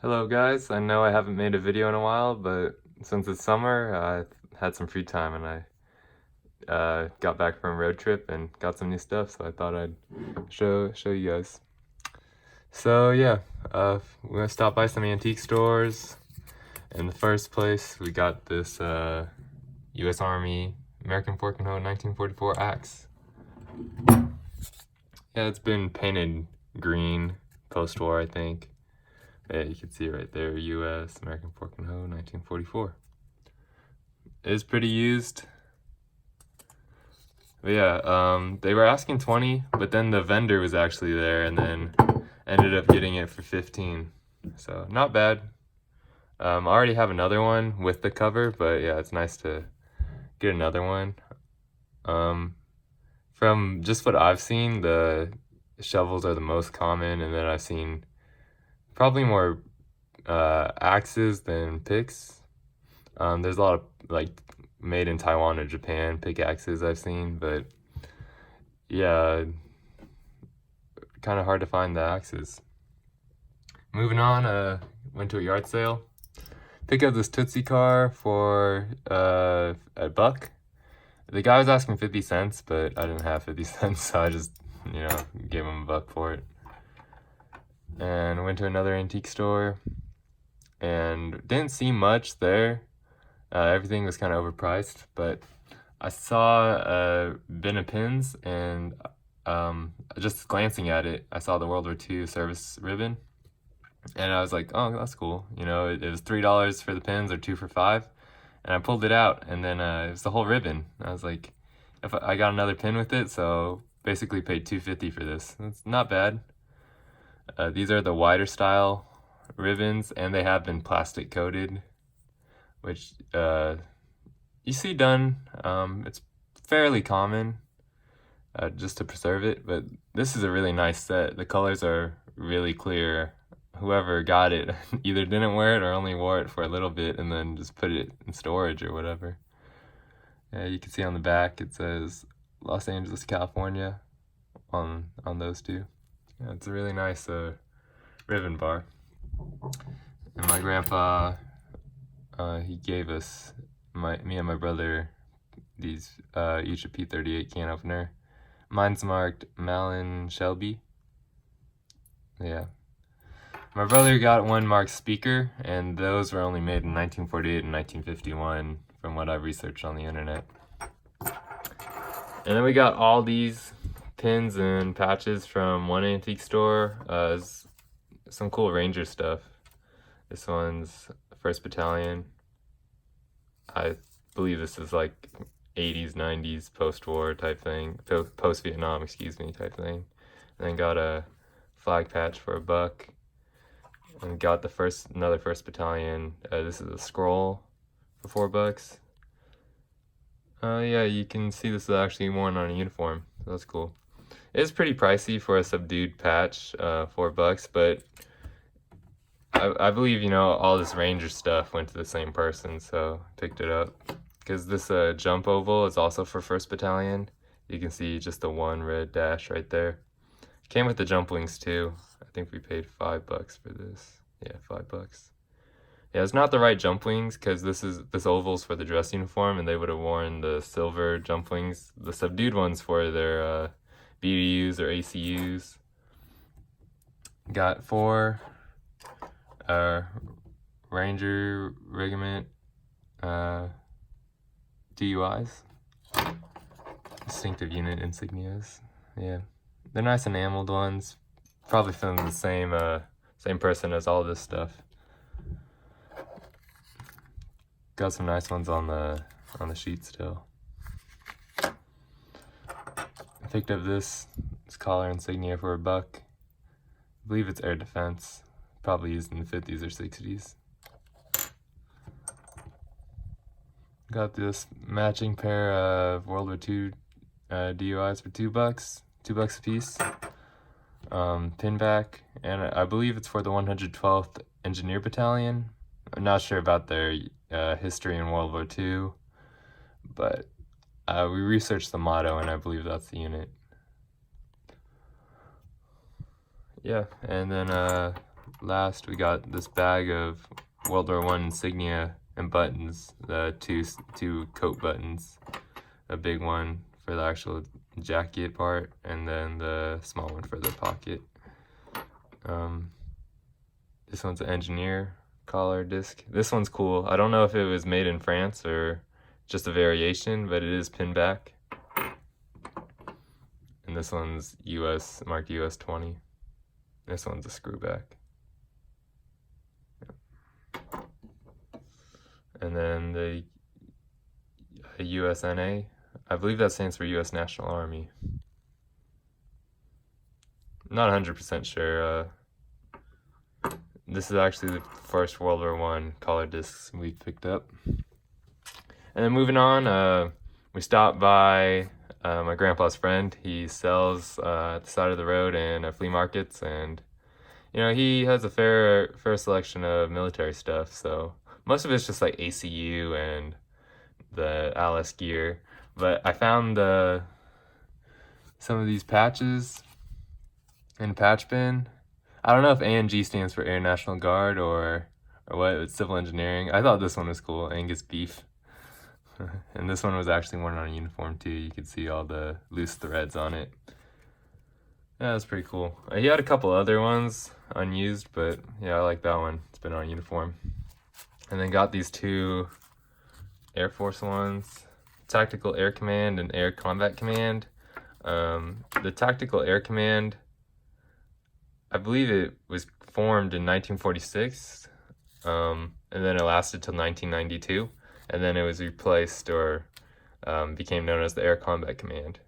Hello guys, I know I haven't made a video in a while, but since it's summer, I had some free time and I got back from a road trip and got some new stuff, so I thought I'd show you guys. So yeah, we're gonna stop by some antique stores. In the first place, we got this U.S. Army American Fork and Hoe 1944 axe. Yeah, it's been painted green post-war, I think. Yeah, you can see it right there, U.S. American Fork and Hoe 1944. It's pretty used. But yeah, they were asking 20, but then the vendor was actually there and then ended up getting it for 15. So not bad. I already have another one with the cover, but yeah, it's nice to get another one. From just what I've seen, the shovels are the most common, and then I've seen probably more axes than picks. There's a lot of like made in Taiwan or Japan pickaxes I've seen, but yeah, kind of hard to find the axes. Moving on, went to a yard sale. Picked up this Tootsie car for a buck. The guy was asking 50 cents, but I didn't have 50 cents, so I just, gave him a buck for it. And went to another antique store and didn't see much there. Everything was kind of overpriced, but I saw a bin of pins, and just glancing at it, I saw the World War II service ribbon, and I was like, oh, that's cool. It was $3 for the pins or 2 for $5, and I pulled it out, and then it was the whole ribbon. I was like, if I got another pin with it, so basically paid $2.50 for this. It's not bad. These are the wider style ribbons, and they have been plastic coated, which you see done. It's fairly common just to preserve it, but this is a really nice set. The colors are really clear. Whoever got it either didn't wear it or only wore it for a little bit and then just put it in storage or whatever. You can see on the back it says Los Angeles, California on those two. Yeah, it's a really nice ribbon bar. And my grandpa, he gave us, me and my brother, these each a P38 can opener. Mine's marked Malin Shelby. Yeah. My brother got one marked Speaker, and those were only made in 1948 and 1951 from what I've researched on the internet. And then we got all these pins and patches from one antique store. Some cool Ranger stuff. This one's 1st Battalion. I believe this is like 80s, 90s post-war type thing, post-Vietnam, excuse me, type thing. And then got a flag patch for a buck, and got another 1st Battalion. This is a scroll for $4. Yeah, you can see this is actually worn on a uniform, so that's cool. It's pretty pricey for a subdued patch, $4, but I believe, all this Ranger stuff went to the same person, so picked it up. Because this jump oval is also for 1st Battalion. You can see just the one red dash right there. Came with the jump wings too. I think we paid $5 for this. Yeah, $5. Yeah, it's not the right jump wings, because this oval's for the dress uniform, and they would have worn the silver jump wings. The subdued ones for their BDUs or ACUs. Got 4 Ranger Regiment DUIs, distinctive unit insignias. Yeah, they're nice enameled ones, probably from the same person as all this stuff. Got some nice ones on the sheet still. Picked up this collar insignia for a buck. I believe it's air defense, probably used in the 50s or 60s. Got this matching pair of World War II DUIs for $2, $2 a piece. Pinback, and I believe it's for the 112th Engineer Battalion. I'm not sure about their history in World War II, but we researched the motto, and I believe that's the unit. Yeah, and then last, we got this bag of World War I insignia and buttons, the two coat buttons, a big one for the actual jacket part, and then the small one for the pocket. This one's an engineer collar disc. This one's cool. I don't know if it was made in France or just a variation, but it is pinned back. And this one's US, marked US 20. This one's a screw back. And then the USNA, I believe that stands for US National Army. Not 100% sure. This is actually the first World War I collar discs we picked up. And then moving on, we stopped by my grandpa's friend. He sells at the side of the road and at flea markets, and you know, he has a fair selection of military stuff. So most of it's just like ACU and the ALS gear. But I found some of these patches in patch bin. I don't know if ANG stands for Air National Guard or what. It's civil engineering. I thought this one was cool, Angus beef. And this one was actually worn on a uniform too. You could see all the loose threads on it. Yeah, that's pretty cool. He had a couple other ones unused, but yeah, I like that one. It's been on uniform. And then got these two Air Force ones, Tactical Air Command and Air Combat Command. The Tactical Air Command, I believe it was formed in 1946, and then it lasted till 1992, and then it was replaced or became known as the Air Combat Command.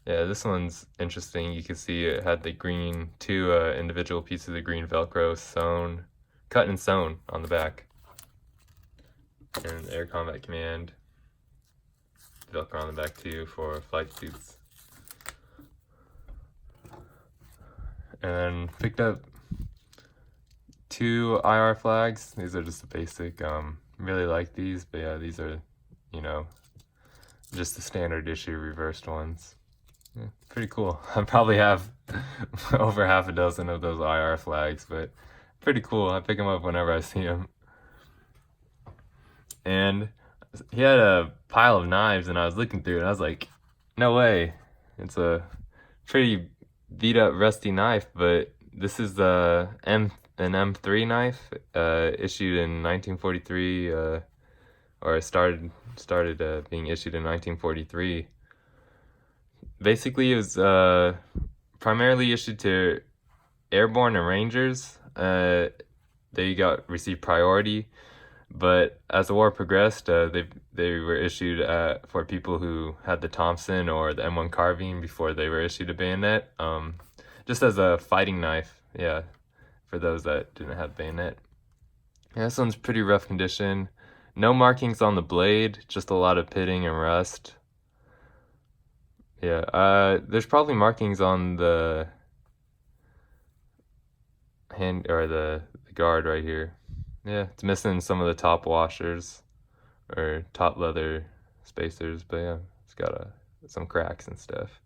Yeah, this one's interesting. You can see it had the green, two individual pieces of green Velcro sewn, cut and sewn on the back. And Air Combat Command, Velcro on the back too for flight suits. And then picked up two IR flags. These are just the basic. Really like these, but yeah, these are, you know, just the standard issue reversed ones. Yeah, pretty cool. I probably have over half a dozen of those IR flags, but pretty cool. I pick them up whenever I see them. And he had a pile of knives, and I was looking through it, and I was like, no way. It's a pretty beat up rusty knife, but this is an M3 knife, issued in 1943, or started being issued in 1943. Basically, it was primarily issued to airborne and rangers. They received priority, but as the war progressed, they were issued for people who had the Thompson or the M1 carbine before they were issued a bayonet, just as a fighting knife, yeah, for those that didn't have bayonet. Yeah, this one's pretty rough condition. No markings on the blade, just a lot of pitting and rust. Yeah, there's probably markings on the hand or the guard right here. Yeah, it's missing some of the top washers or top leather spacers, but yeah, it's got some cracks and stuff.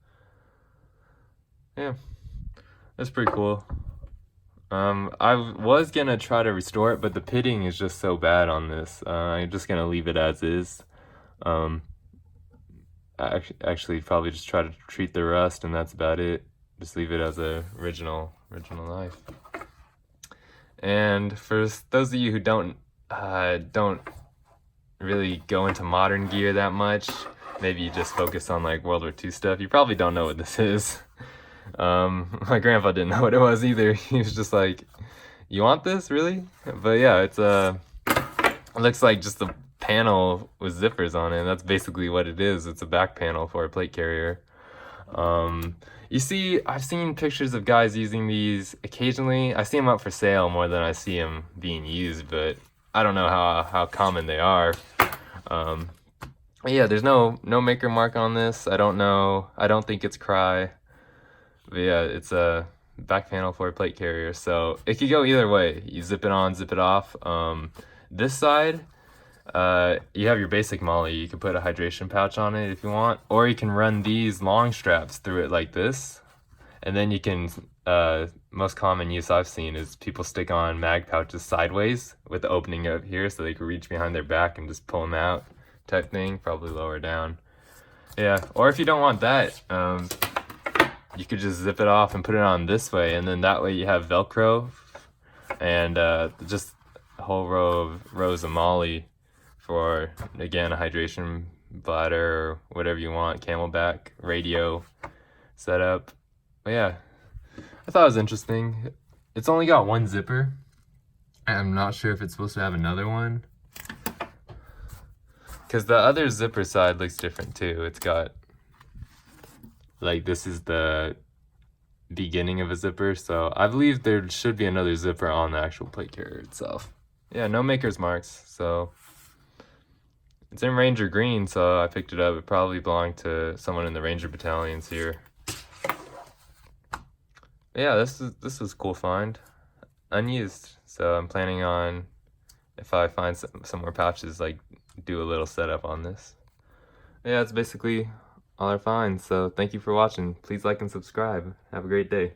Yeah, that's pretty cool. I was gonna try to restore it, but the pitting is just so bad on this. I'm just gonna leave it as is. Actually probably just try to treat the rust, and that's about it. Just leave it as a original knife. And for those of you who don't really go into modern gear that much, maybe you just focus on like World War II stuff, you probably don't know what this is. My grandpa didn't know what it was either. He was just like, you want this, really? But yeah, it looks like just a panel with zippers on it, and that's basically what it is. It's a back panel for a plate carrier. You see, I've seen pictures of guys using these occasionally. I see them up for sale more than I see them being used, but I don't know how common they are. Yeah, there's no maker mark on this. I don't think it's Cry. But yeah, it's a back panel for a plate carrier, so it could go either way. You zip it on, zip it off. This side, you have your basic molly. You can put a hydration pouch on it if you want, or you can run these long straps through it like this, and then you can most common use I've seen is people stick on mag pouches sideways with the opening up here so they can reach behind their back and just pull them out type thing, probably lower down. Yeah, or if you don't want that, you could just zip it off and put it on this way, and then that way you have Velcro and just a whole rows of Molly for, again, a hydration bladder or whatever you want, Camelback, radio setup. But yeah, I thought it was interesting. It's only got one zipper. I'm not sure if it's supposed to have another one, because the other zipper side looks different too. It's got, like, this is the beginning of a zipper, so I believe there should be another zipper on the actual plate carrier itself. Yeah, no maker's marks, so it's in Ranger green, so I picked it up. It probably belonged to someone in the Ranger battalions here. But yeah, this was a cool find, unused. So I'm planning on, if I find some more pouches, like, do a little setup on this. But yeah, that's basically all our finds. So thank you for watching. Please like and subscribe. Have a great day.